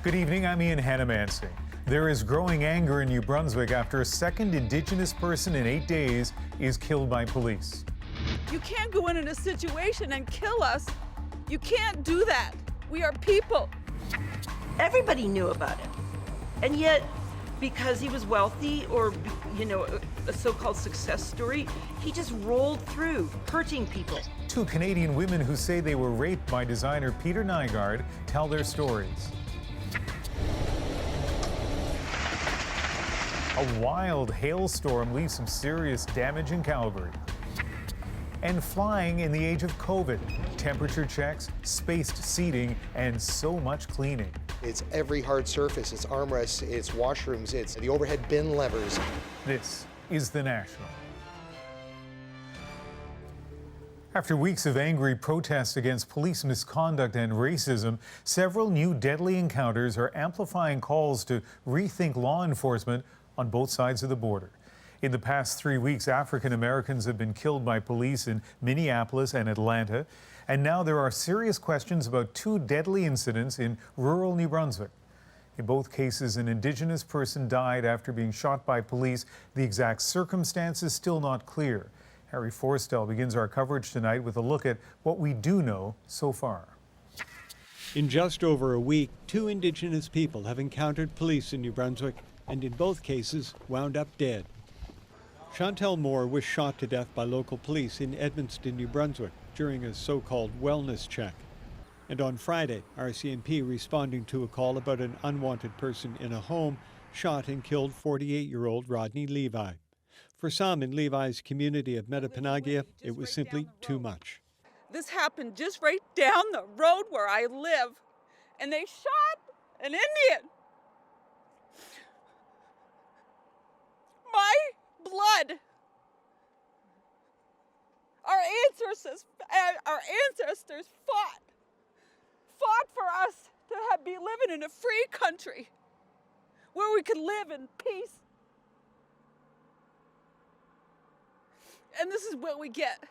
Good evening, I'm Ian Hannamansing. There is growing anger in New Brunswick after a second Indigenous person in 8 days is killed by police. You can't go in a situation and kill us. You can't do that. We are people. Everybody knew about it. And yet, because he was wealthy or, a so-called success story, he just rolled through, hurting people. Two Canadian women who say they were raped by designer Peter Nygaard tell their stories. A wild hailstorm leaves some serious damage in Calgary. And flying in the age of COVID. Temperature checks, spaced seating, and so much cleaning. It's every hard surface, it's armrests, it's washrooms, it's the overhead bin levers. This is The National. After weeks of angry protests against police misconduct and racism, several new deadly encounters are amplifying calls to rethink law enforcement on both sides of the border. In the past 3 weeks, African Americans have been killed by police in Minneapolis and Atlanta, and now there are serious questions about two deadly incidents in rural New Brunswick. In both cases, an Indigenous person died after being shot by police. The exact circumstances still not clear. Harry Forstell begins our coverage tonight with a look at what we do know so far. In just over a week, two Indigenous people have encountered police in New Brunswick, and in both cases wound up dead. Chantal More was shot to death by local police in Edmundston, New Brunswick, during a so-called wellness check. And on Friday, RCMP, responding to a call about an unwanted person in a home, shot and killed 48-year-old Rodney Levi. For some in Levi's community of Metapanagia, it was simply too much. This happened just right down the road where I live, and they shot an Indian. My blood. Our ancestors fought for us to be living in a free country where we could live in peace. And this is what we get.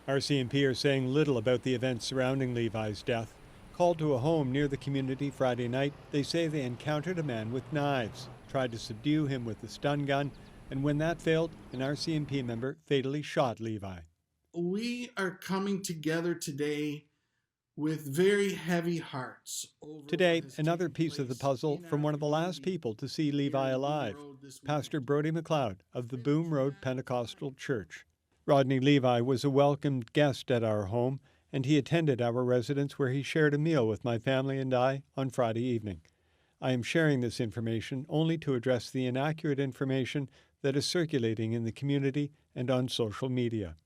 RCMP are saying little about the events surrounding Levi's death. Called to a home near the community Friday night, they say they encountered a man with knives, tried to subdue him with a stun gun, and when that failed, an RCMP member fatally shot Levi. We are coming together today with very heavy hearts. Today, another piece of the puzzle from one of the last people to see Levi alive, Pastor Brodie McLeod of the Boom Road Pentecostal Church. Rodney Levi was a welcomed guest at our home, and he attended our residence where he shared a meal with my family and I on Friday evening. I am sharing this information only to address the inaccurate information that is circulating in the community and on social media.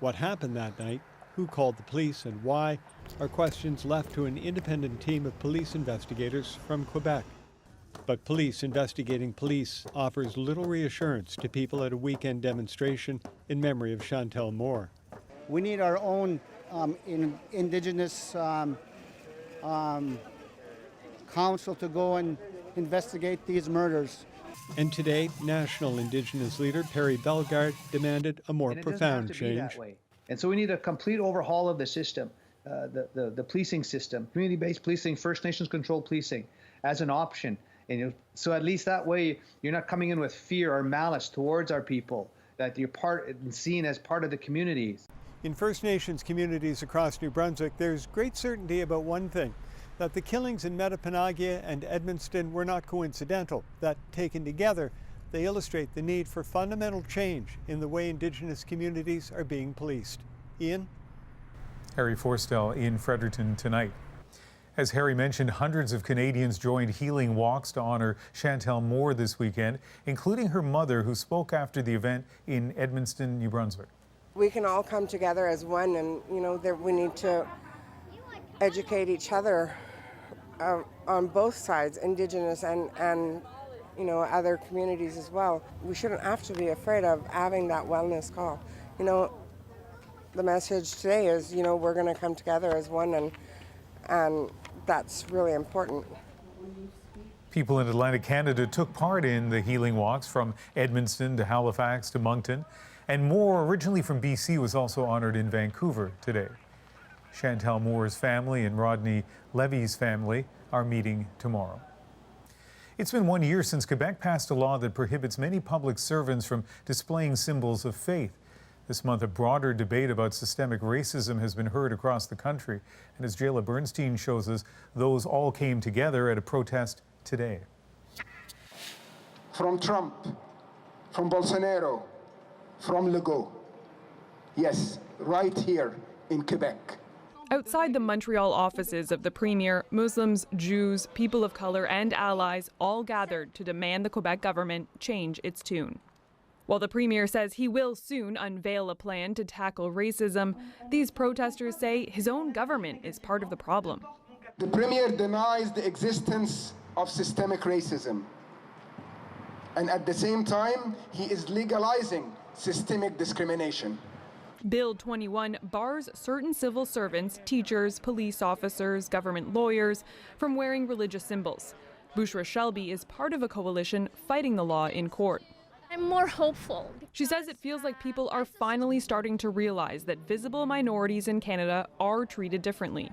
What happened that night, who called the police, and why are questions left to an independent team of police investigators from Quebec. But police investigating police offers little reassurance to people at a weekend demonstration in memory of Chantal More. We need our own Indigenous council to go and investigate these murders. And today, National Indigenous leader Perry Bellegarde demanded a more profound change. And so we need a complete overhaul of the system, the policing system, community-based policing, First Nations controlled policing as an option. And so at least that way you're not coming in with fear or malice towards our people, that you're seen as part of the communities. In First Nations communities across New Brunswick, there's great certainty about one thing, that the killings in Metapanagia and Edmundston were not coincidental, that taken together, they illustrate the need for fundamental change in the way Indigenous communities are being policed. Ian? Harry Forstell in Fredericton tonight. As Harry mentioned, hundreds of Canadians joined healing walks to honor Chantal More this weekend, including her mother, who spoke after the event in Edmundston, New Brunswick. We can all come together as one, and we need to educate each other on both sides, Indigenous and other communities as well. We shouldn't have to be afraid of having that wellness call. The message today is, we're going to come together as one, and that's really important. People in Atlantic Canada took part in the healing walks from Edmundston to Halifax to Moncton, and Moore, originally from BC, was also honored in Vancouver today. Chantal Moore's family and Rodney Levy's family are meeting tomorrow. It's been 1 year since Quebec passed a law that prohibits many public servants from displaying symbols of faith. This month, a broader debate about systemic racism has been heard across the country. And as Jayla Bernstein shows us, those all came together at a protest today. From Trump, from Bolsonaro, from Legault. Yes, right here in Quebec. Outside the Montreal offices of the Premier, Muslims, Jews, people of color and allies all gathered to demand the Quebec government change its tune. While the Premier says he will soon unveil a plan to tackle racism, these protesters say his own government is part of the problem. The Premier denies the existence of systemic racism. And at the same time, he is legalizing systemic discrimination. Bill 21 bars certain civil servants, teachers, police officers, government lawyers from wearing religious symbols. Bushra Shelby is part of a coalition fighting the law in court. I'm more hopeful. She says it feels like people are finally starting to realize that visible minorities in Canada are treated differently.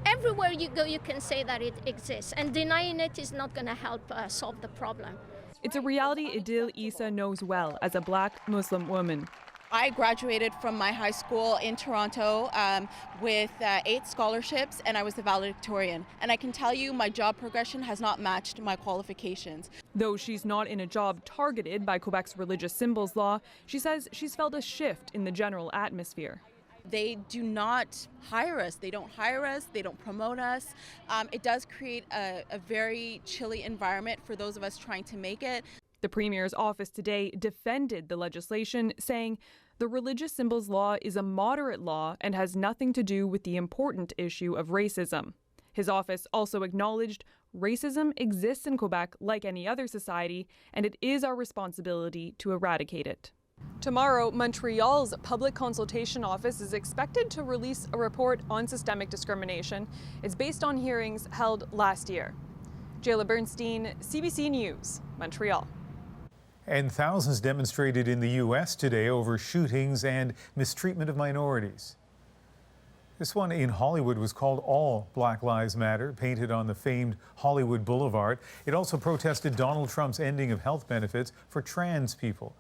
Everywhere you go, you can say that it exists, and denying it is not going to help solve the problem. It's a reality Idil Issa knows well as a Black Muslim woman. I graduated from my high school in Toronto with 8 scholarships, and I was the valedictorian. And I can tell you my job progression has not matched my qualifications. Though she's not in a job targeted by Quebec's religious symbols law, she says she's felt a shift in the general atmosphere. They do not hire us. They don't hire us. They don't promote us. It does create a very chilly environment for those of us trying to make it. The Premier's office today defended the legislation, saying the religious symbols law is a moderate law and has nothing to do with the important issue of racism. His office also acknowledged racism exists in Quebec like any other society, and it is our responsibility to eradicate it. Tomorrow, Montreal's Public Consultation Office is expected to release a report on systemic discrimination. It's based on hearings held last year. Jayla Bernstein, CBC News, Montreal. And thousands demonstrated in the U.S. today over shootings and mistreatment of minorities. This one in Hollywood was called All Black Lives Matter, painted on the famed Hollywood Boulevard. It also protested Donald Trump's ending of health benefits for trans people.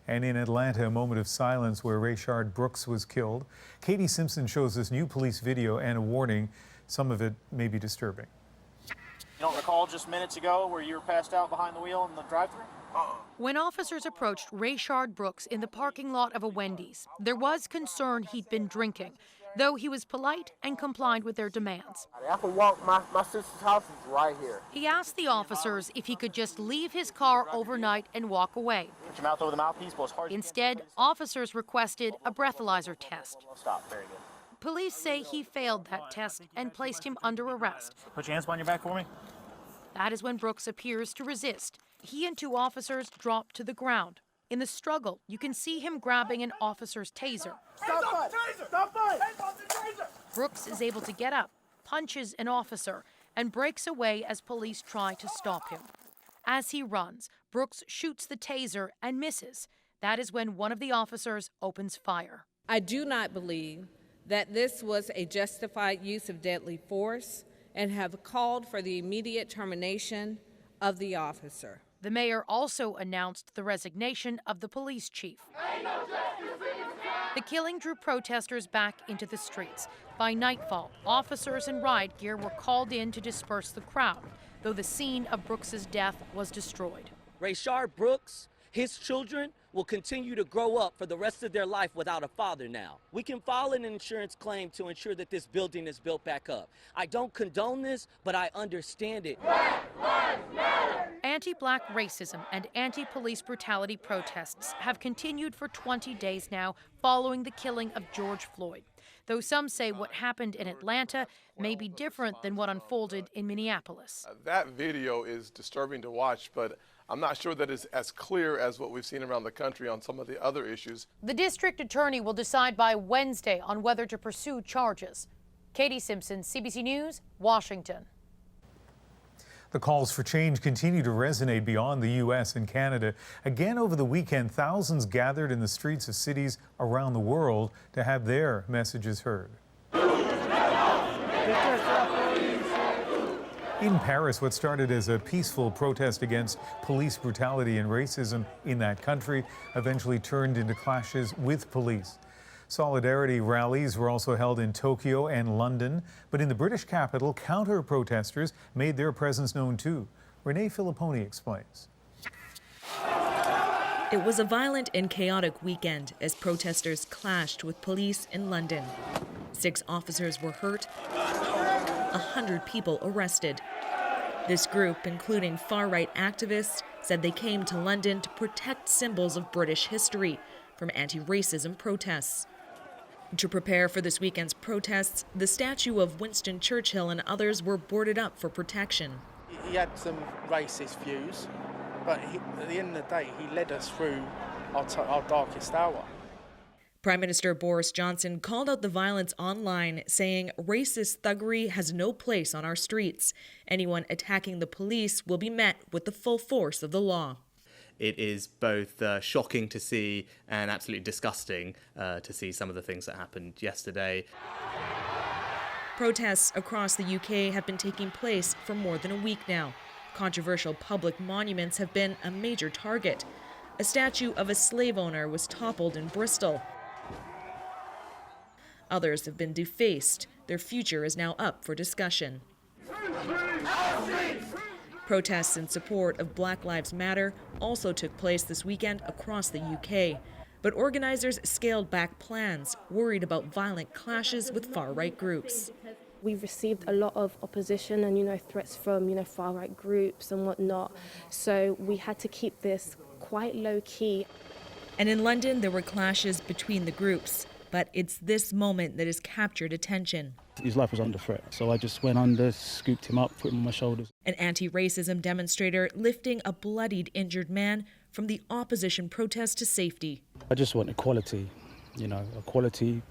And in Atlanta, a moment of silence where Rayshard Brooks was killed. Katie Simpson shows us new police video and a warning. Some of it may be disturbing. You don't recall just minutes ago where you were passed out behind the wheel in the drive-thru? When officers approached Rayshard Brooks in the parking lot of a Wendy's, there was concern he'd been drinking, though he was polite and complied with their demands. I can walk, my sister's house is right here. He asked the officers if he could just leave his car overnight and walk away. Put your mouth over the mouthpiece, blow as hard as you can. Instead, officers requested a breathalyzer test. Stop, very good. Police say he failed that test and placed him under arrest. Put your hands behind your back for me. That is when Brooks appears to resist. He and 2 officers drop to the ground. In the struggle, you can see him grabbing an officer's taser. Stop taser! Stop fight! Brooks is able to get up, punches an officer, and breaks away as police try to stop him. As he runs, Brooks shoots the taser and misses. That is when one of the officers opens fire. I do not believe that this was a justified use of deadly force and have called for the immediate termination of the officer. The mayor also announced the resignation of the police chief. The killing drew protesters back into the streets. By nightfall, officers in riot gear were called in to disperse the crowd, though the scene of Brooks's death was destroyed. Rayshard Brooks, his children will continue to grow up for the rest of their life without a father now. We can file an insurance claim to ensure that this building is built back up. I don't condone this, but I understand it. Black Lives Matter! Anti-black racism and anti-police brutality protests have continued for 20 days now following the killing of George Floyd, though some say what happened in Atlanta may be different than what unfolded in Minneapolis. That video is disturbing to watch, but I'm not sure that it's as clear as what we've seen around the country on some of the other issues. The district attorney will decide by Wednesday on whether to pursue charges. Katie Simpson, CBC News, Washington. The calls for change continue to resonate beyond the U.S. and Canada. Again over the weekend, thousands gathered in the streets of cities around the world to have their messages heard. In Paris, what started as a peaceful protest against police brutality and racism in that country eventually turned into clashes with police. Solidarity rallies were also held in Tokyo and London, but in the British capital, counter-protesters made their presence known too. Renee Filipponi explains. It was a violent and chaotic weekend as protesters clashed with police in London. 6 officers were hurt, 100 people arrested. This group, including far-right activists, said they came to London to protect symbols of British history from anti-racism protests. To prepare for this weekend's protests, the statue of Winston Churchill and others were boarded up for protection. He had some racist views, but at the end of the day, he led us through our darkest hour. Prime Minister Boris Johnson called out the violence online, saying racist thuggery has no place on our streets. Anyone attacking the police will be met with the full force of the law. It is both shocking to see and absolutely disgusting to see some of the things that happened yesterday. Protests across the UK have been taking place for more than a week now. Controversial public monuments have been a major target. A statue of a slave owner was toppled in Bristol. Others have been defaced. Their future is now up for discussion. Protests in support of Black Lives Matter also took place this weekend across the UK. But organizers scaled back plans, worried about violent clashes with far-right groups. We've received a lot of opposition and, threats from, far-right groups and whatnot. So we had to keep this quite low-key. And in London, there were clashes between the groups. But it's this moment that has captured attention. His life was under threat, so I just went under, scooped him up, put him on my shoulders. An anti-racism demonstrator lifting a bloodied, injured man from the opposition protest to safety. I just want equality, equality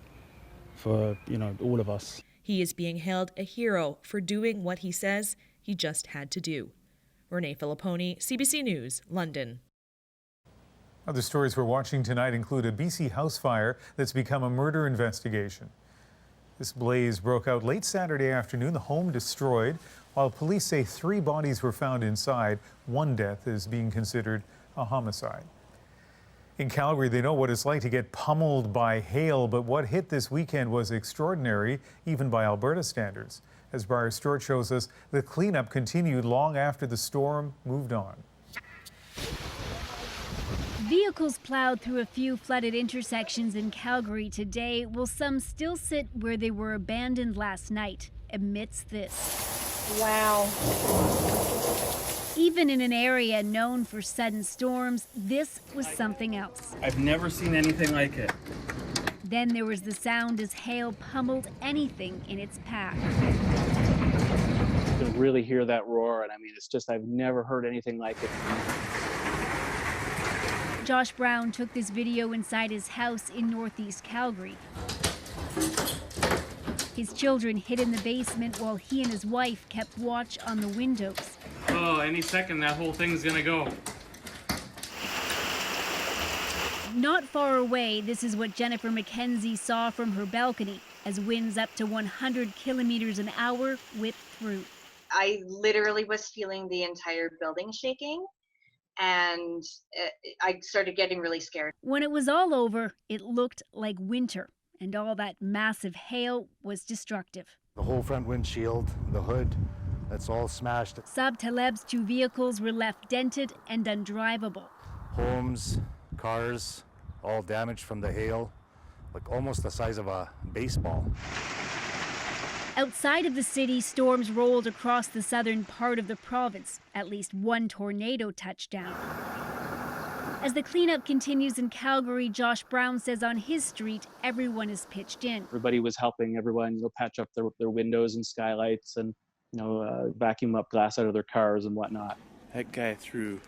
for, all of us. He is being hailed a hero for doing what he says he just had to do. Renee Filipponi, CBC News, London. Other stories we're watching tonight include a BC house fire that's become a murder investigation. This blaze broke out late Saturday afternoon, the home destroyed. While police say 3 bodies were found inside, 1 death is being considered a homicide. In Calgary, they know what it's like to get pummeled by hail, but what hit this weekend was extraordinary, even by Alberta standards. As Briar Stewart shows us, the cleanup continued long after the storm moved on. Vehicles plowed through a few flooded intersections in Calgary today, while some still sit where they were abandoned last night amidst this. Wow. Even in an area known for sudden storms, this was something else. I've never seen anything like it. Then there was the sound as hail pummeled anything in its path. You can really hear that roar, and it's just, I've never heard anything like it. Josh Brown took this video inside his house in northeast Calgary. His children hid in the basement while he and his wife kept watch on the windows. Oh, any second that whole thing's gonna go. Not far away, this is what Jennifer McKenzie saw from her balcony as winds up to 100 kilometers an hour whipped through. I literally was feeling the entire building shaking. And I started getting really scared. When it was all over, it looked like winter, and all that massive hail was destructive. The whole front windshield, the hood, that's all smashed. Saab Taleb's 2 vehicles were left dented and undrivable. Homes, cars, all damaged from the hail, like almost the size of a baseball. Outside of the city, storms rolled across the southern part of the province. At least 1 tornado touched down. As the cleanup continues in Calgary, Josh Brown says on his street, everyone is pitched in. Everybody was helping everyone, patch up their windows and skylights and, vacuum up glass out of their cars and whatnot. That guy threw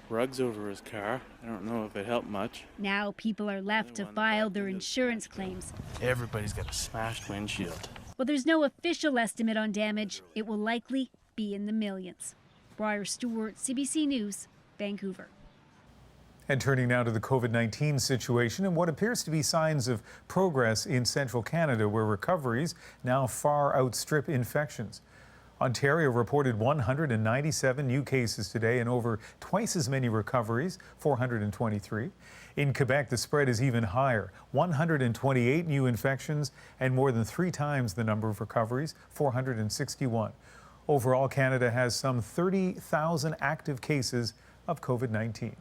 rugs over his car. I don't know if it helped much. Now people are left to file their insurance claims. Everybody's got a smashed windshield. While there's no official estimate on damage, it will likely be in the millions. Briar Stewart, CBC News, Vancouver. And turning now to the COVID-19 situation and what appears to be signs of progress in central Canada, where recoveries now far outstrip infections. Ontario reported 197 new cases today and over twice as many recoveries, 423. In Quebec, the spread is even higher, 128 new infections and more than 3 times the number of recoveries, 461. Overall, Canada has some 30,000 active cases of COVID-19.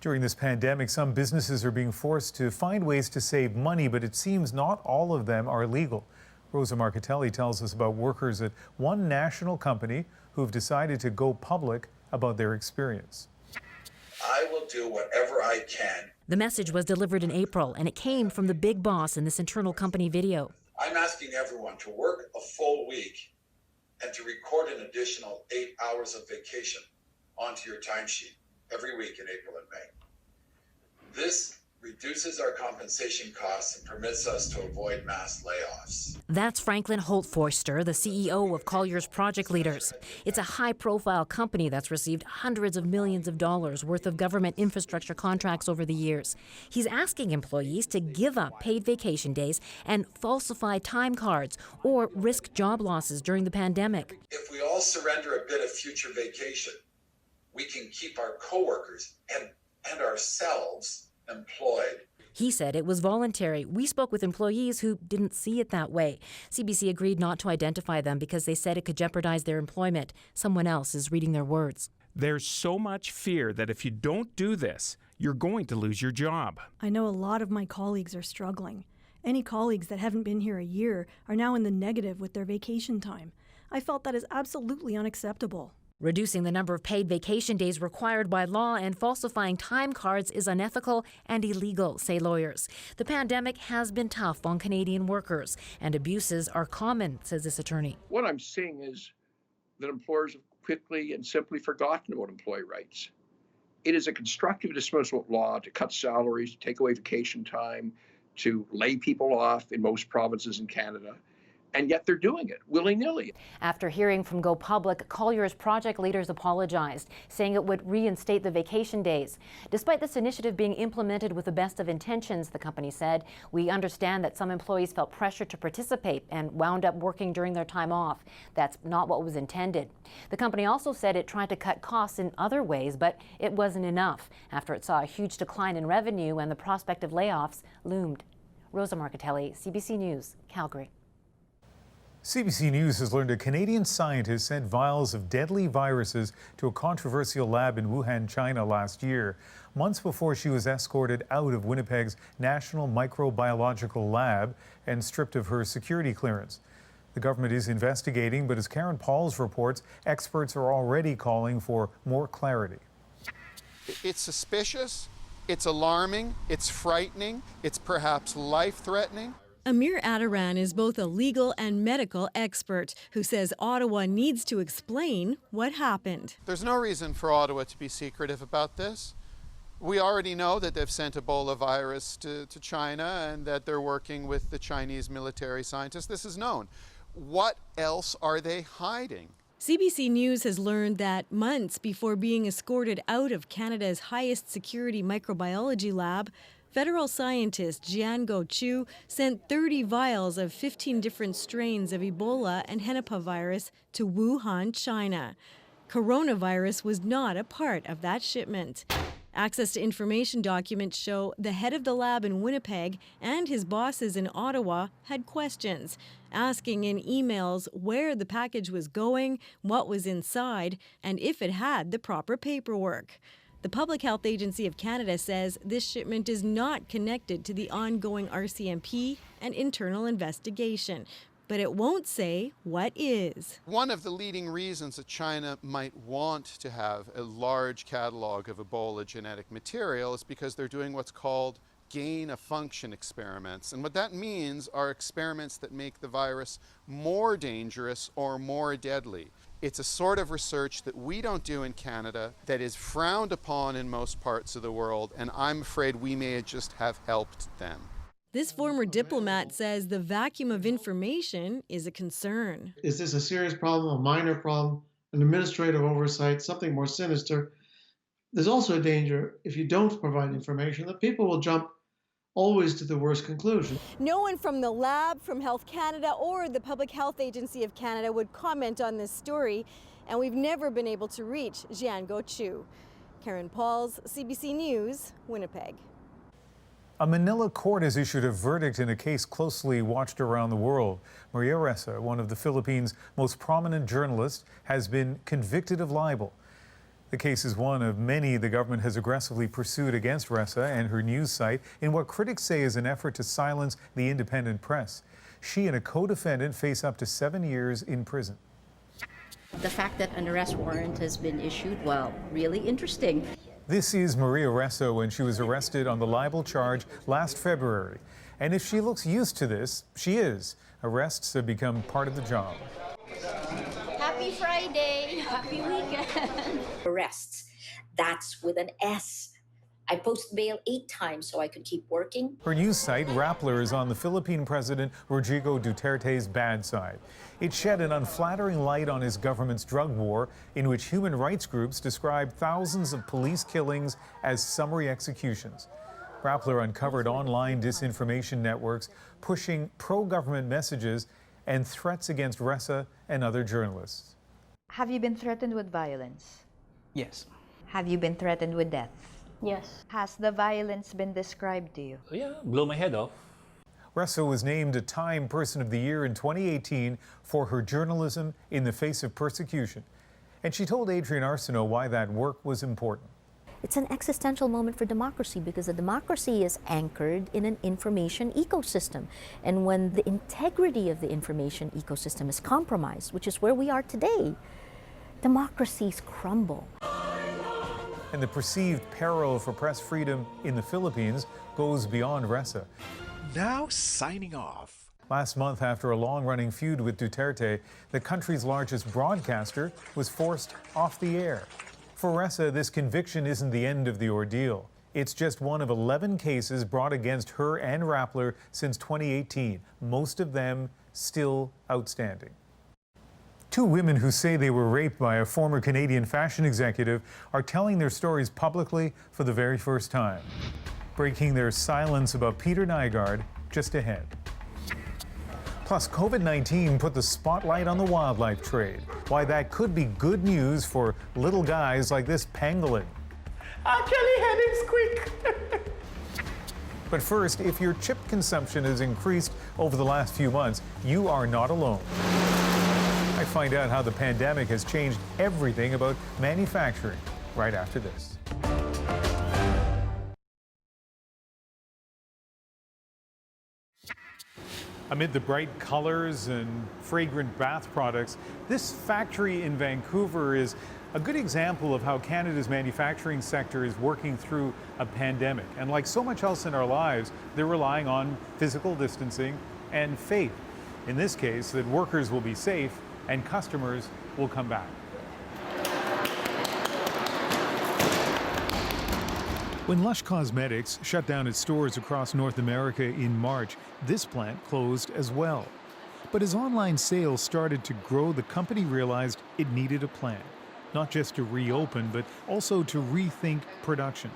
During this pandemic, some businesses are being forced to find ways to save money, but it seems not all of them are legal. Rosa Marcatelli tells us about workers at one national company who've decided to go public about their experience. I will do whatever I can. The message was delivered in April, and it came from the big boss in this internal company video. I'm asking everyone to work a full week and to record an additional 8 hours of vacation onto your timesheet every week in April and May. This reduces our compensation costs and permits us to avoid mass layoffs. That's Franklin Holt-Forster, the CEO of Collier's Project Leaders. It's a high-profile company that's received hundreds of millions of dollars worth of government infrastructure contracts over the years. He's asking employees to give up paid vacation days and falsify time cards or risk job losses during the pandemic. If we all surrender a bit of future vacation, we can keep our coworkers and ourselves employed. He said it was voluntary. We spoke with employees who didn't see it that way. CBC agreed not to identify them because they said it could jeopardize their employment. Someone else is reading their words. There's so much fear that if you don't do this, you're going to lose your job. I know a lot of my colleagues are struggling. Any colleagues that haven't been here a year are now in the negative with their vacation time. I felt that is absolutely unacceptable. Reducing the number of paid vacation days required by law and falsifying time cards is unethical and illegal, say lawyers. The pandemic has been tough on Canadian workers, and abuses are common, says this attorney. What I'm seeing is that employers have quickly and simply forgotten about employee rights. It is a constructive dismissal law to cut salaries, to take away vacation time, to lay people off in most provinces in Canada. And yet they're doing it willy-nilly. After hearing from Go Public, Collier's Project Leaders apologized, saying it would reinstate the vacation days. Despite this initiative being implemented with the best of intentions, the company said, we understand that some employees felt pressure to participate and wound up working during their time off. That's not what was intended. The company also said it tried to cut costs in other ways, but it wasn't enough after it saw a huge decline in revenue and the prospect of layoffs loomed. Rosa Marcatelli, CBC News, Calgary. CBC News has learned a Canadian scientist sent vials of deadly viruses to a controversial lab in Wuhan, China last year, months before she was escorted out of Winnipeg's National Microbiological Lab and stripped of her security clearance. The government is investigating, but as Karen Pauls reports, experts are already calling for more clarity. It's suspicious, it's alarming, it's frightening, it's perhaps life-threatening. Amir Adaran is both a legal and medical expert who says Ottawa needs to explain what happened. There's no reason for Ottawa to be secretive about this. We already know that they've sent Ebola virus to China and that they're working with the Chinese military scientists. This is known. What else are they hiding? CBC News has learned that months before being escorted out of Canada's highest security microbiology lab, federal scientist Jianguo Chu sent 30 vials of 15 different strains of Ebola and Henipa virus to Wuhan, China. Coronavirus was not a part of that shipment. Access to information documents show the head of the lab in Winnipeg and his bosses in Ottawa had questions, asking in emails where the package was going, what was inside, and if it had the proper paperwork. The Public Health Agency of Canada says this shipment is not connected to the ongoing RCMP and internal investigation, but it won't say what is. One of the leading reasons that China might want to have a large catalog of Ebola genetic material is because they're doing what's called gain-of-function experiments. And what that means are experiments that make the virus more dangerous or more deadly. It's a sort of research that we don't do in Canada, that is frowned upon in most parts of the world, and I'm afraid we may just have helped them. This former diplomat says the vacuum of information is a concern. Is this a serious problem, a minor problem, an administrative oversight, something more sinister? There's also a danger, if you don't provide information, that people will jump always to the worst conclusion. No one from the lab, from Health Canada, or the Public Health Agency of Canada would comment on this story, and we've never been able to reach Jiango Chu. Karen Pauls, CBC News, Winnipeg. A Manila court has issued a verdict in a case closely watched around the world. Maria Ressa, one of the Philippines' most prominent journalists, has been convicted of libel. The case is one of many the government has aggressively pursued against Ressa and her news site in what critics say is an effort to silence the independent press. She and a co-defendant face up to 7 years in prison. The fact that an arrest warrant has been issued, well, really interesting. This is Maria Ressa when she was arrested on the libel charge last February. And if she looks used to this, she is. Arrests have become part of the job. Happy Friday, happy weekend. Arrests, that's with an S. I post bail 8 times so I could keep working. Her news site, Rappler, is on the Philippine President Rodrigo Duterte's bad side. It shed an unflattering light on his government's drug war, in which human rights groups described thousands of police killings as summary executions. Rappler uncovered online disinformation networks pushing pro-government messages and threats against Ressa and other journalists. Have you been threatened with violence? Yes. Have you been threatened with death? Yes. Has the violence been described to you? Yeah, blow my head off. Ressa was named a Time Person of the Year in 2018 for her journalism in the face of persecution. And she told Adrian Arsenault why that work was important. It's an existential moment for democracy because a democracy is anchored in an information ecosystem. And when the integrity of the information ecosystem is compromised, which is where we are today, democracies crumble. And the perceived peril for press freedom in the Philippines goes beyond Ressa. Now signing off. Last month, after a long-running feud with Duterte, the country's largest broadcaster was forced off the air. For Ressa, this conviction isn't the end of the ordeal. It's just one of 11 cases brought against her and Rappler since 2018, most of them still outstanding. 2 women who say they were raped by a former Canadian fashion executive are telling their stories publicly for the very first time, breaking their silence about Peter Nygaard just ahead. Plus, COVID-19 put the spotlight on the wildlife trade, why that could be good news for little guys like this pangolin. Actually, had him squeak. But first, if your chip consumption has increased over the last few months, you are not alone. I find out how the pandemic has changed everything about manufacturing right after this. Amid the bright colors and fragrant bath products, this factory in Vancouver is a good example of how Canada's manufacturing sector is working through a pandemic. And like so much else in our lives, they're relying on physical distancing and faith. In this case, that workers will be safe and customers will come back. When Lush Cosmetics shut down its stores across North America in March, this plant closed as well. But as online sales started to grow, the company realized it needed a plan, not just to reopen, but also to rethink production.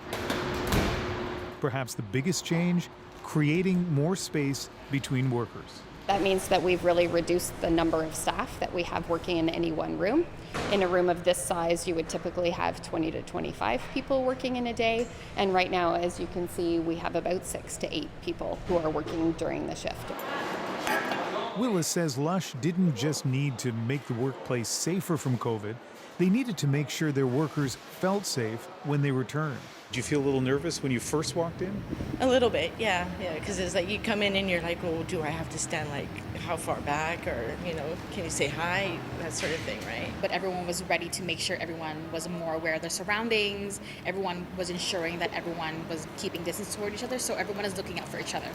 Perhaps the biggest change, creating more space between workers. That means that we've really reduced the number of staff that we have working in any one room. In a room of this size, you would typically have 20 to 25 people working in a day. And right now, as you can see, we have about 6 to 8 people who are working during the shift. Willis says Lush didn't just need to make the workplace safer from COVID, they needed to make sure their workers felt safe when they returned. Did you feel a little nervous when you first walked in? A little bit, yeah, because it's like you come in and you're like, well, do I have to stand like how far back, or can you say hi, that sort of thing, right? But everyone was ready to make sure everyone was more aware of their surroundings. Everyone was ensuring that everyone was keeping distance toward each other, so everyone is looking out for each other.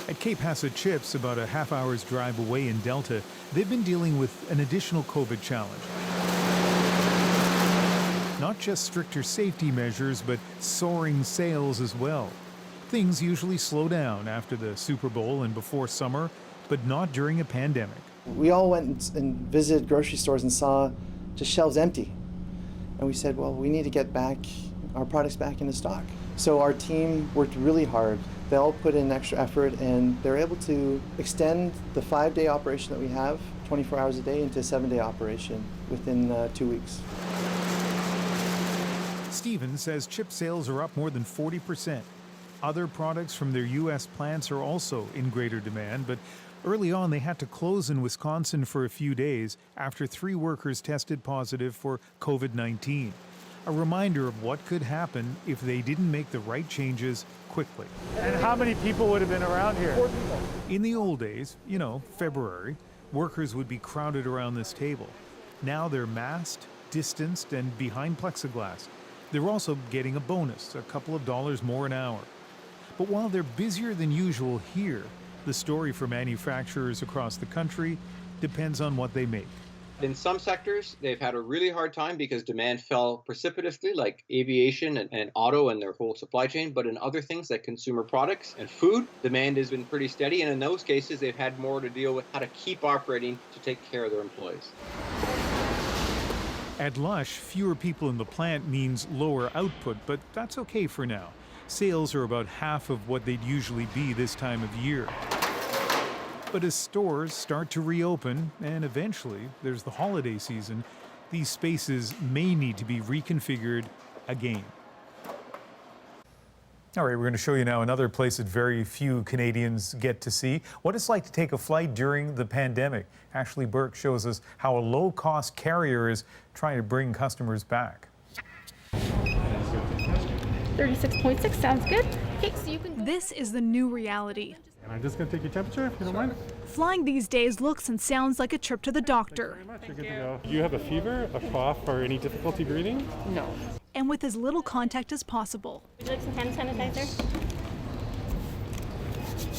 At Cape Hassa Chips, about a half-hour's drive away in Delta, they've been dealing with an additional COVID challenge. Not just stricter safety measures, but soaring sales as well. Things usually slow down after the Super Bowl and before summer, but not during a pandemic. We all went and visited grocery stores and saw just shelves empty. And we said, well, we need to get our products back into stock. So our team worked really hard. They all put in extra effort, and they're able to extend the 5-day operation that we have, 24 hours a day, into a 7-day operation within 2 weeks. Stephen says chip sales are up more than 40%. Other products from their U.S. plants are also in greater demand, but early on they had to close in Wisconsin for a few days after 3 workers tested positive for COVID-19. A reminder of what could happen if they didn't make the right changes quickly. And how many people would have been around here? 4 people. In the old days, February, workers would be crowded around this table. Now they're masked, distanced, and behind plexiglass. They're also getting a bonus, a couple of dollars more an hour. But while they're busier than usual here, the story for manufacturers across the country depends on what they make. In some sectors, they've had a really hard time because demand fell precipitously, like aviation and auto and their whole supply chain. But in other things like consumer products and food, demand has been pretty steady. And in those cases, they've had more to deal with how to keep operating to take care of their employees. At Lush, fewer people in the plant means lower output, but that's okay for now. Sales are about half of what they'd usually be this time of year. But as stores start to reopen, and eventually there's the holiday season, these spaces may need to be reconfigured again. All right, we're going to show you now another place that very few Canadians get to see, what it's like to take a flight during the pandemic. Ashley Burke shows us how a low-cost carrier is trying to bring customers back. 36.6 sounds good. Okay, so you can. This is the new reality. And I'm just going to take your temperature, if you don't mind. Flying these days looks and sounds like a trip to the doctor. You're good to go. Do you have a fever, a cough, or any difficulty breathing? No. And with as little contact as possible. Would you like some hand sanitizer?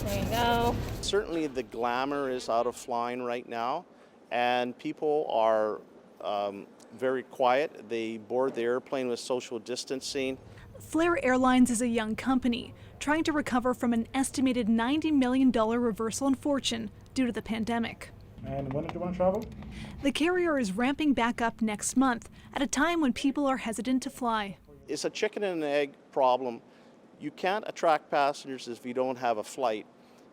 There you go. Certainly the glamour is out of flying right now, and people are very quiet. They board the airplane with social distancing. Flair Airlines is a young company trying to recover from an estimated $90 million reversal in fortune due to the pandemic. And when did you want to travel? The carrier is ramping back up next month at a time when people are hesitant to fly. It's a chicken and an egg problem. You can't attract passengers if you don't have a flight.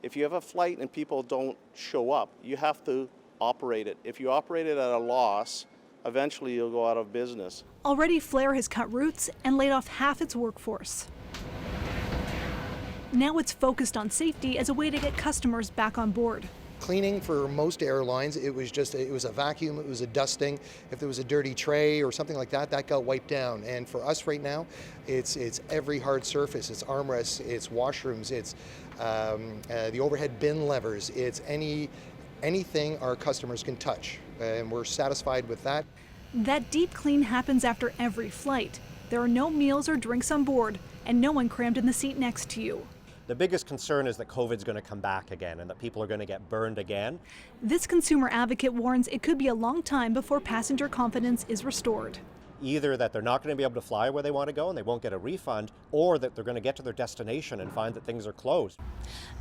If you have a flight and people don't show up, you have to operate it. If you operate it at a loss, eventually you'll go out of business. Already, Flair has cut routes and laid off half its workforce. Now it's focused on safety as a way to get customers back on board. Cleaning for most airlines, it was a vacuum, it was a dusting. If there was a dirty tray or something like that, that got wiped down. And for us right now, it's every hard surface. It's armrests, it's washrooms, it's the overhead bin levers, it's anything our customers can touch. And we're satisfied with that. That deep clean happens after every flight. There are no meals or drinks on board, and no one crammed in the seat next to you. The biggest concern is that COVID's going to come back again and that people are going to get burned again. This consumer advocate warns it could be a long time before passenger confidence is restored. Either that they're not going to be able to fly where they want to go and they won't get a refund, or that they're going to get to their destination and find that things are closed.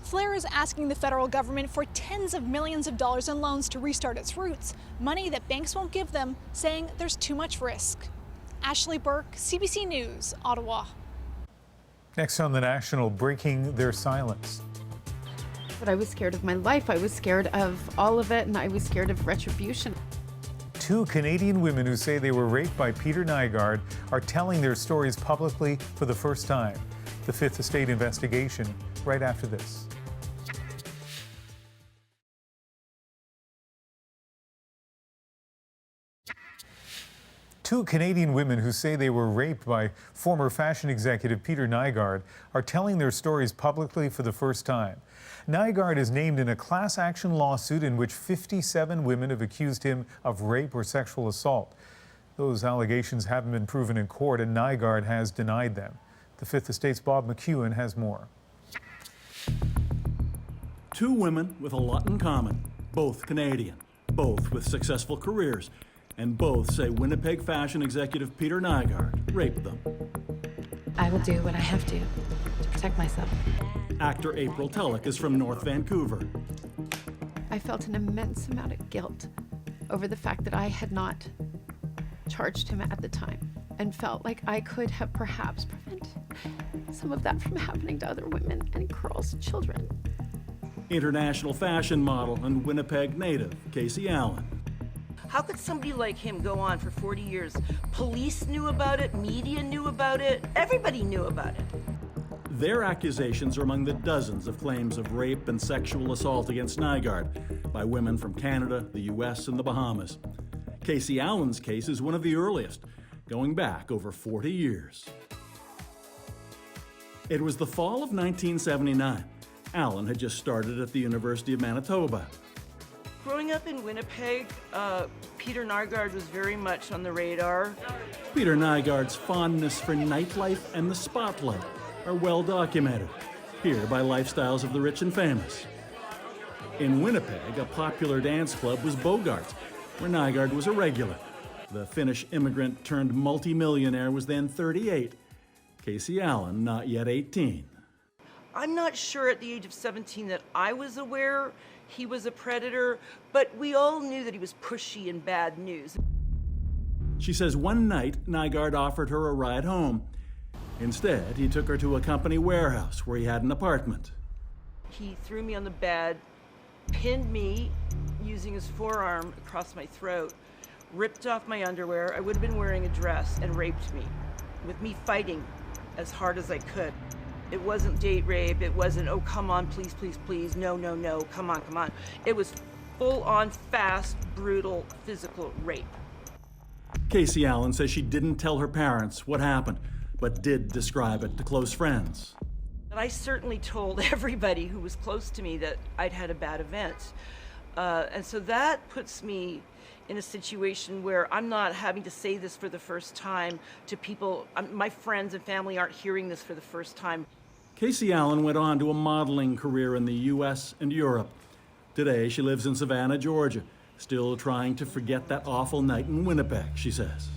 Flair is asking the federal government for tens of millions of dollars in loans to restart its routes, money that banks won't give them, saying there's too much risk. Ashley Burke, CBC News, Ottawa. Next on The National, breaking their silence. But I was scared of my life. I was scared of all of it, and I was scared of retribution. 2 Canadian women who say they were raped by Peter Nygaard are telling their stories publicly for the first time. The Fifth Estate investigation right after this. Two Canadian women who say they were raped by former fashion executive Peter Nygaard are telling their stories publicly for the first time. Nygaard is named in a class action lawsuit in which 57 women have accused him of rape or sexual assault. Those allegations haven't been proven in court, and Nygaard has denied them. The Fifth Estate's Bob McEwen has more. 2 women with a lot in common, both Canadian, both with successful careers, and both say Winnipeg fashion executive Peter Nygaard raped them. I will do what I have to protect myself. Actor April Tulloch is from North Vancouver. I felt an immense amount of guilt over the fact that I had not charged him at the time, and felt like I could have perhaps prevented some of that from happening to other women and girls and children. International fashion model and Winnipeg native, Casey Allen. How could somebody like him go on for 40 years? Police knew about it, media knew about it, everybody knew about it. Their accusations are among the dozens of claims of rape and sexual assault against Nygaard by women from Canada, the US, and the Bahamas. Casey Allen's case is one of the earliest, going back over 40 years. It was the fall of 1979. Allen had just started at the University of Manitoba. Growing up in Winnipeg, Peter Nygaard was very much on the radar. Peter Nygaard's fondness for nightlife and the spotlight are well documented, here by Lifestyles of the Rich and Famous. In Winnipeg, a popular dance club was Bogart's, where Nygaard was a regular. The Finnish immigrant turned multimillionaire was then 38. Casey Allen, not yet 18. I'm not sure at the age of 17 that I was aware he was a predator, but we all knew that he was pushy and bad news. She says one night, Nygaard offered her a ride home. Instead, he took her to a company warehouse where he had an apartment. He threw me on the bed, pinned me using his forearm across my throat, ripped off my underwear, I would have been wearing a dress, and raped me, with me fighting as hard as I could. It wasn't date rape, it wasn't, oh, come on, please, please, please, no, no, no, come on, come on. It was full-on, fast, brutal, physical rape. Casey Allen says she didn't tell her parents what happened, but did describe it to close friends. And I certainly told everybody who was close to me that I'd had a bad event. And so that puts me in a situation where I'm not having to say this for the first time to people. My friends and family aren't hearing this for the first time. Casey Allen went on to a modeling career in the US and Europe. Today, she lives in Savannah, Georgia, still trying to forget that awful night in Winnipeg, she says.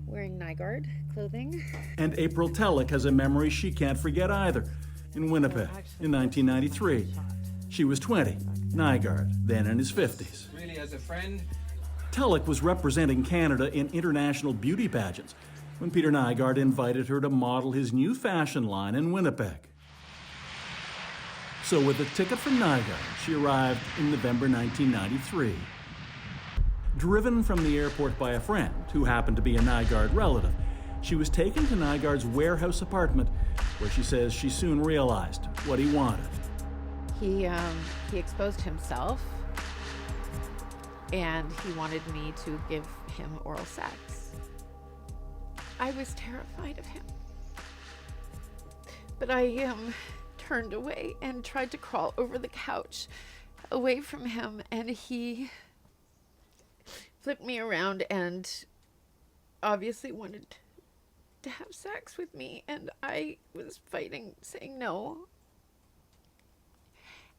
Wearing Nygaard clothing. And April Tellick has a memory she can't forget either. In Winnipeg, in 1993. She was 20, Nygaard, then in his 50s. Really, as a friend? Tellick was representing Canada in international beauty pageants when Peter Nygaard invited her to model his new fashion line in Winnipeg. So with a ticket from Nygaard, she arrived in November 1993. Driven from the airport by a friend who happened to be a Nygaard relative, she was taken to Nygaard's warehouse apartment, where she says she soon realized what he wanted. He exposed himself, and he wanted me to give him oral sex. I was terrified of him, but I turned away and tried to crawl over the couch away from him, and he flipped me around and obviously wanted to have sex with me, and I was fighting, saying no.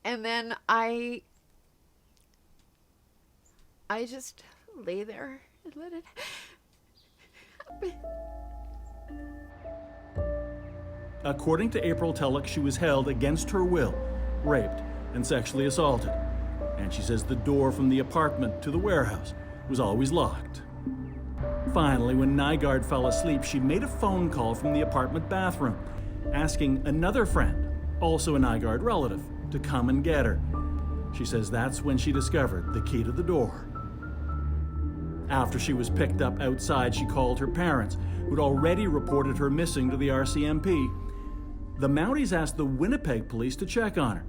And then I just lay there and let it happen. According to April Tellick, she was held against her will, raped, and sexually assaulted. And she says the door from the apartment to the warehouse was always locked. Finally, when Nygaard fell asleep, she made a phone call from the apartment bathroom, asking another friend, also a Nygaard relative, to come and get her. She says that's when she discovered the key to the door. After she was picked up outside, she called her parents, who'd already reported her missing to the RCMP. The Mounties asked the Winnipeg police to check on her.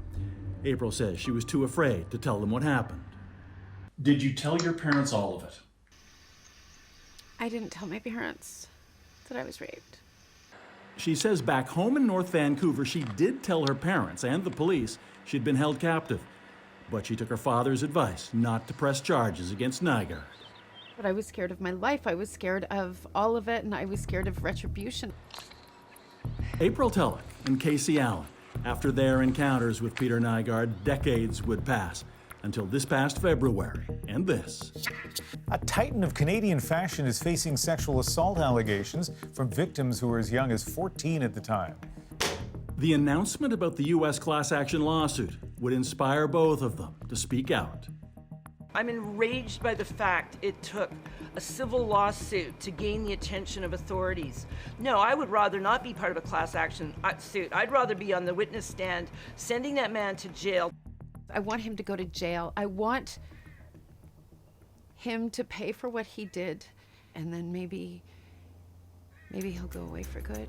April says she was too afraid to tell them what happened. Did you tell your parents all of it? I didn't tell my parents that I was raped. She says back home in North Vancouver, she did tell her parents and the police she'd been held captive. But she took her father's advice not to press charges against Nygaard. But I was scared of my life. I was scared of all of it, and I was scared of retribution. April Tellick and Casey Allen, after their encounters with Peter Nygaard, decades would pass until this past February, and this. A titan of Canadian fashion is facing sexual assault allegations from victims who were as young as 14 at the time. The announcement about the U.S. class action lawsuit would inspire both of them to speak out. I'm enraged by the fact it took a civil lawsuit to gain the attention of authorities. No, I would rather not be part of a class action suit. I'd rather be on the witness stand, sending that man to jail. I want him to go to jail. I want him to pay for what he did, and then maybe he'll go away for good.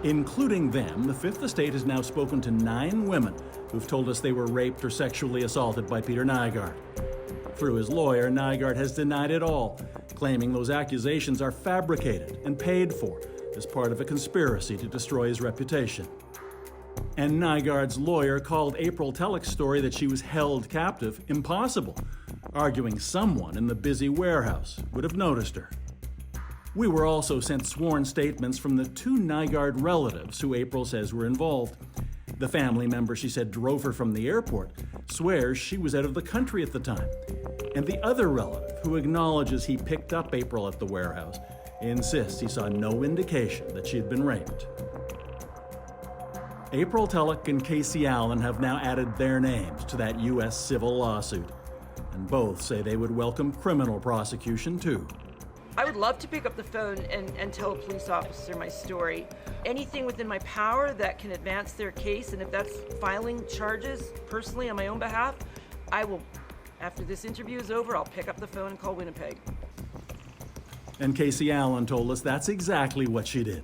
Including them, the Fifth Estate has now spoken to 9 women who've told us they were raped or sexually assaulted by Peter Nygaard. Through his lawyer, Nygaard has denied it all, claiming those accusations are fabricated and paid for as part of a conspiracy to destroy his reputation. And Nygaard's lawyer called April Telek's story that she was held captive impossible, arguing someone in the busy warehouse would have noticed her. We were also sent sworn statements from the 2 Nygaard relatives who April says were involved. The family member she said drove her from the airport swears she was out of the country at the time. And the other relative, who acknowledges he picked up April at the warehouse, insists he saw no indication that she had been raped. April Telek and Casey Allen have now added their names to that U.S. civil lawsuit, and both say they would welcome criminal prosecution too. I would love to pick up the phone and tell a police officer my story. Anything within my power that can advance their case, and if that's filing charges personally on my own behalf, I will, after this interview is over, I'll pick up the phone and call Winnipeg. And Casey Allen told us that's exactly what she did.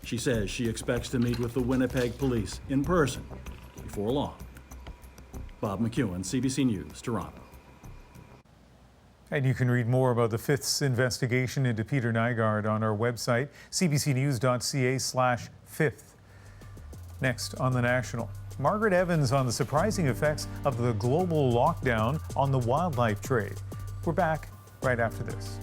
She says she expects to meet with the Winnipeg police in person before long. Bob McEwen, CBC News, Toronto. And you can read more about the Fifth's investigation into Peter Nygaard on our website, cbcnews.ca/fifth. Next on The National, Margaret Evans on the surprising effects of the global lockdown on the wildlife trade. We're back right after this.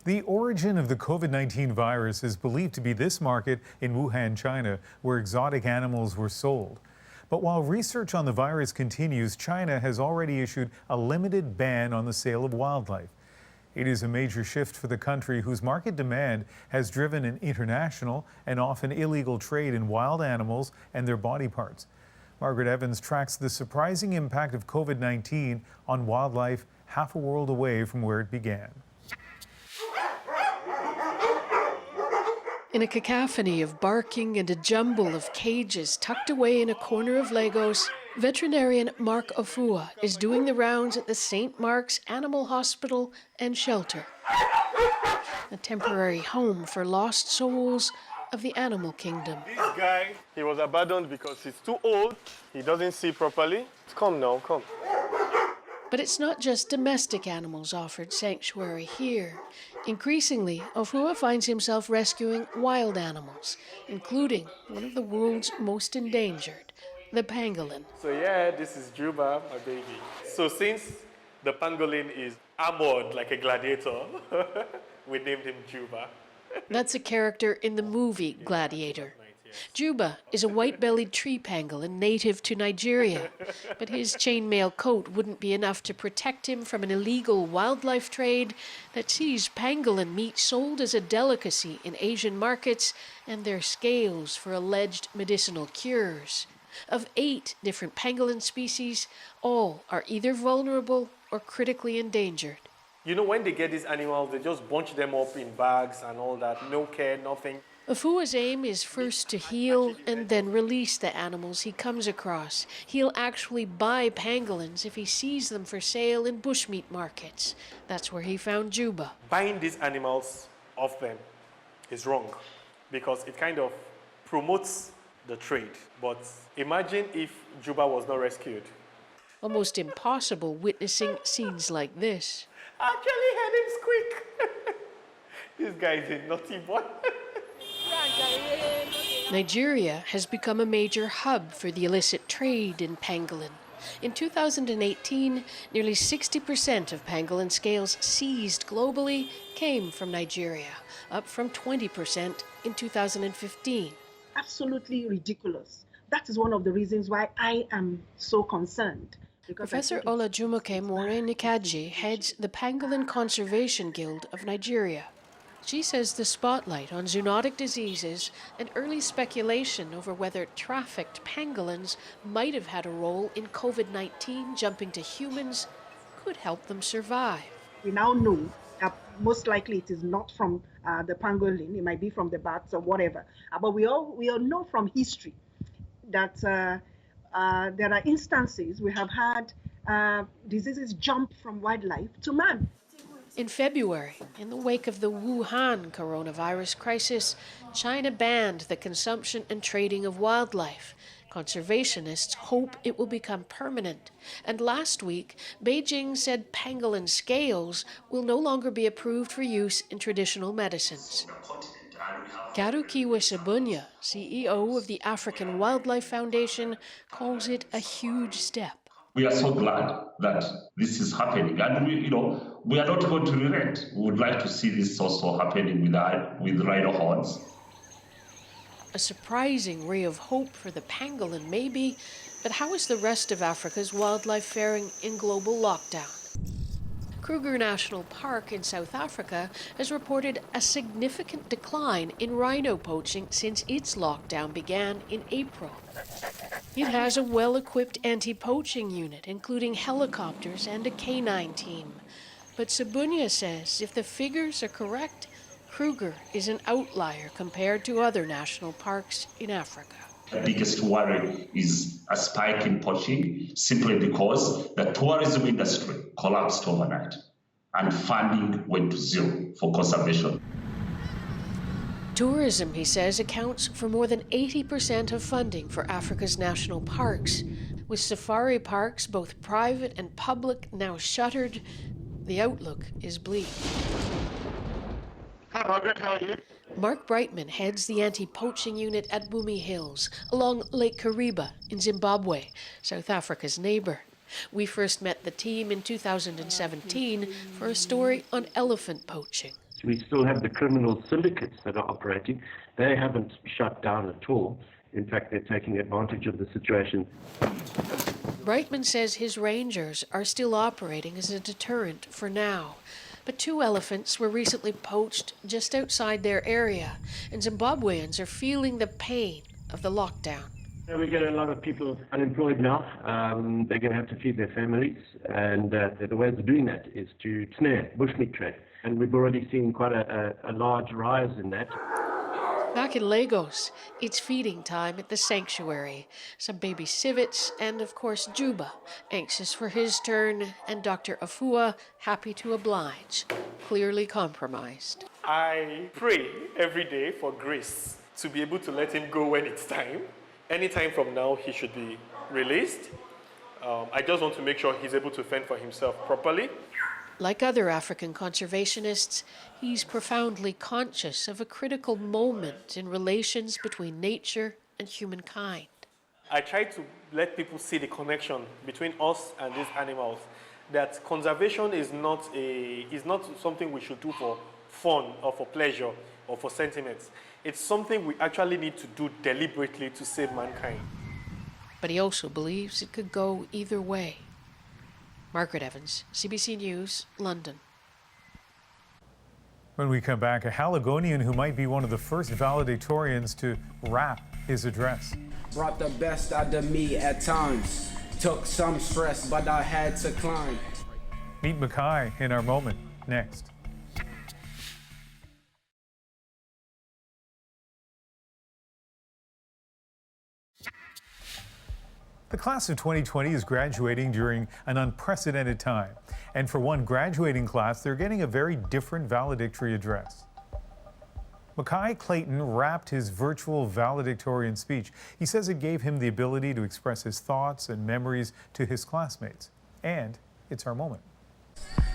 The origin of the COVID-19 virus is believed to be this market in Wuhan, China, where exotic animals were sold. But while research on the virus continues, China has already issued a limited ban on the sale of wildlife. It is a major shift for the country whose market demand has driven an international and often illegal trade in wild animals and their body parts. Margaret Evans tracks the surprising impact of COVID-19 on wildlife half a world away from where it began. In a cacophony of barking and a jumble of cages tucked away in a corner of Lagos, veterinarian Mark Ofua is doing the rounds at the St. Mark's Animal Hospital and Shelter, a temporary home for lost souls of the animal kingdom. This guy, he was abandoned because he's too old, he doesn't see properly. Come now, come. But it's not just domestic animals offered sanctuary here. Increasingly, Ofua finds himself rescuing wild animals, including one of the world's most endangered, the pangolin. So yeah, this is Juba, my baby. So since the pangolin is armored like a gladiator, we named him Juba. That's a character in the movie Gladiator. Juba is a white-bellied tree pangolin native to Nigeria, but his chainmail coat wouldn't be enough to protect him from an illegal wildlife trade that sees pangolin meat sold as a delicacy in Asian markets and their scales for alleged medicinal cures. Of 8 different pangolin species, all are either vulnerable or critically endangered. You know, when they get these animals, they just bunch them up in bags and all that, no care, nothing. Ofua's aim is first to heal and then release the animals he comes across. He'll actually buy pangolins if he sees them for sale in bushmeat markets. That's where he found Juba. Buying these animals off them is wrong because it kind of promotes the trade. But imagine if Juba was not rescued. Almost impossible witnessing scenes like this. I actually heard him squeak. This guy is a naughty boy. Nigeria has become a major hub for the illicit trade in pangolin. In 2018, nearly 60% of pangolin scales seized globally came from Nigeria, up from 20% in 2015. Absolutely ridiculous. That is one of the reasons why I am so concerned. Professor Olajumoke More-Nikaji heads the Pangolin Conservation Guild of Nigeria. She says the spotlight on zoonotic diseases and early speculation over whether trafficked pangolins might have had a role in COVID-19 jumping to humans could help them survive. We now know that most likely it is not from the pangolin, it might be from the bats or whatever. But we all know from history that there are instances we have had diseases jump from wildlife to man. In February, in the wake of the Wuhan coronavirus crisis, China banned the consumption and trading of wildlife. Conservationists hope it will become permanent. And last week, Beijing said pangolin scales will no longer be approved for use in traditional medicines. Karukiwa Sabunya, CEO of the African Wildlife Foundation, calls it a huge step. We are so glad that this is happening, and we are not going to relent. We would like to see this also happening with rhino horns. A surprising ray of hope for the pangolin, maybe, but how is the rest of Africa's wildlife faring in global lockdown? Kruger National Park in South Africa has reported a significant decline in rhino poaching since its lockdown began in April. It has a well-equipped anti-poaching unit, including helicopters and a canine team. But Sabunya says if the figures are correct, Kruger is an outlier compared to other national parks in Africa. The biggest worry is a spike in poaching simply because the tourism industry collapsed overnight and funding went to zero for conservation. Tourism, he says, accounts for more than 80% of funding for Africa's national parks. With safari parks, both private and public, now shuttered, the outlook is bleak. Hi, Margaret, how are you? Mark Brightman heads the anti-poaching unit at Bumi Hills, along Lake Kariba in Zimbabwe, South Africa's neighbor. We first met the team in 2017 for a story on elephant poaching. We still have the criminal syndicates that are operating. They haven't shut down at all. In fact, they're taking advantage of the situation. Brightman says his rangers are still operating as a deterrent for now. But 2 elephants were recently poached just outside their area, and Zimbabweans are feeling the pain of the lockdown. We get a lot of people unemployed now. They're going to have to feed their families, and the way of doing that is to snare bushmeat trade. And we've already seen quite a large rise in that. Back in Lagos, it's feeding time at the sanctuary. Some baby civets and, of course, Juba, anxious for his turn, and Dr. Afua, happy to oblige, clearly compromised. I pray every day for grace to be able to let him go when it's time. Anytime from now, he should be released. I just want to make sure he's able to fend for himself properly. Like other African conservationists, he's profoundly conscious of a critical moment in relations between nature and humankind. I try to let people see the connection between us and these animals, that conservation is not something we should do for fun or for pleasure or for sentiments. It's something we actually need to do deliberately to save mankind. But he also believes it could go either way. Margaret Evans, CBC News, London. When we come back, a Haligonian who might be one of the first valedictorians to rap his address. Brought the best out of me at times. Took some stress, but I had to climb. Meet Mackay in our moment next. The class of 2020 is graduating during an unprecedented time. And for one graduating class, they're getting a very different valedictory address. Mackay Clayton rapped his virtual valedictorian speech. He says it gave him the ability to express his thoughts and memories to his classmates. And it's our moment.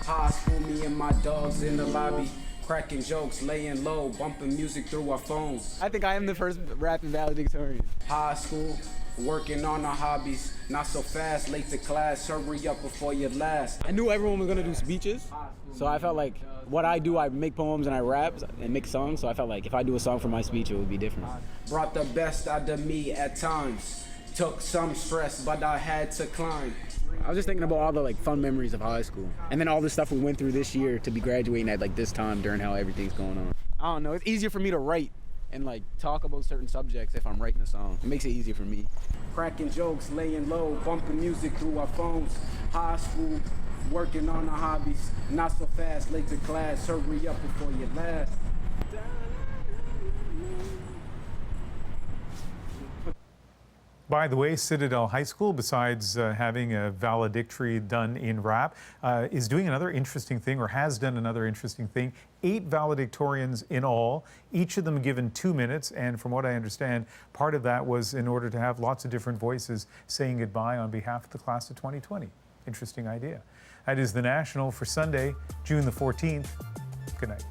High school, me and my dogs in the lobby. Cracking jokes, laying low, bumping music through our phones. I think I am the first rapping valedictorian. High school, working on our hobbies. Not so fast, late to class, hurry up before you last. I knew everyone was gonna do speeches, so I felt like what I do, I make poems and I rap and make songs, so I felt like if I do a song for my speech, it would be different. Brought the best out of me at times. Took some stress, but I had to climb. I was just thinking about all the like fun memories of high school, and then all the stuff we went through this year to be graduating at like this time during how everything's going on. I don't know. It's easier for me to write and like talk about certain subjects if I'm writing a song. It makes it easier for me. Cracking jokes, laying low, bumping music through our phones. High school, working on our hobbies. Not so fast, late to class. Hurry up before you last. By the way, Citadel High School, besides having a valedictory done in rap, is doing another interesting thing, or has done another interesting thing. 8 valedictorians in all, each of them given 2 minutes, and from what I understand, part of that was in order to have lots of different voices saying goodbye on behalf of the class of 2020. Interesting idea. That is The National for Sunday, June the 14th. Good night.